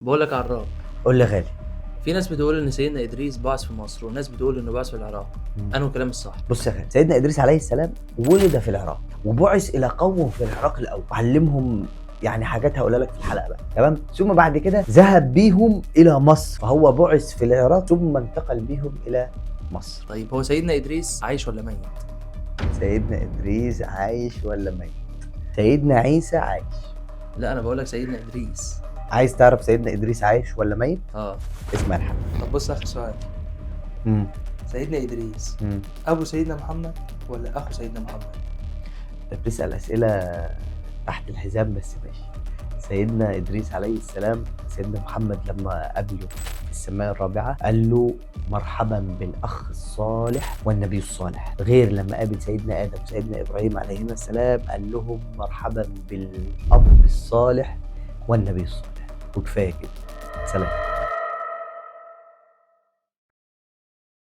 بقول لك عراف. قول لي غالي. في ناس بتقول ان سيدنا ادريس بعث في مصر، وناس بتقول انه بعث في العراق. انا كلام الصح. بص يا غالي، سيدنا ادريس عليه السلام ولد في العراق وبعث الى قومه في العراق الاول وعلمهم يعني حاجات هقولها لك في الحلقه بقى، تمام؟ ثم بعد كده ذهب بيهم الى مصر، فهو بعث في العراق ثم انتقل بيهم الى مصر. طيب هو سيدنا ادريس عايش ولا ميت؟ سيدنا ادريس عايش ولا ميت؟ سيدنا عيسى عايش. لا انا بقول لك سيدنا ادريس. عايز تعرف سيدنا ادريس عايش ولا ميت؟ اسمع الحلقه. طب بص اخر سؤال. امم سيدنا ادريس ابو سيدنا محمد ولا اخو سيدنا محمد؟ انت بتسال اسئله تحت الحزام، بس ماشي. سيدنا ادريس عليه السلام، سيدنا محمد لما قابله في السماء الرابعه قال له مرحبا بالاخ الصالح والنبي الصالح، غير لما قابل سيدنا ادم وسيدنا ابراهيم عليهما السلام قال لهم مرحبا بالاب الصالح والنبي الصالح. وكفايه كده. سلام.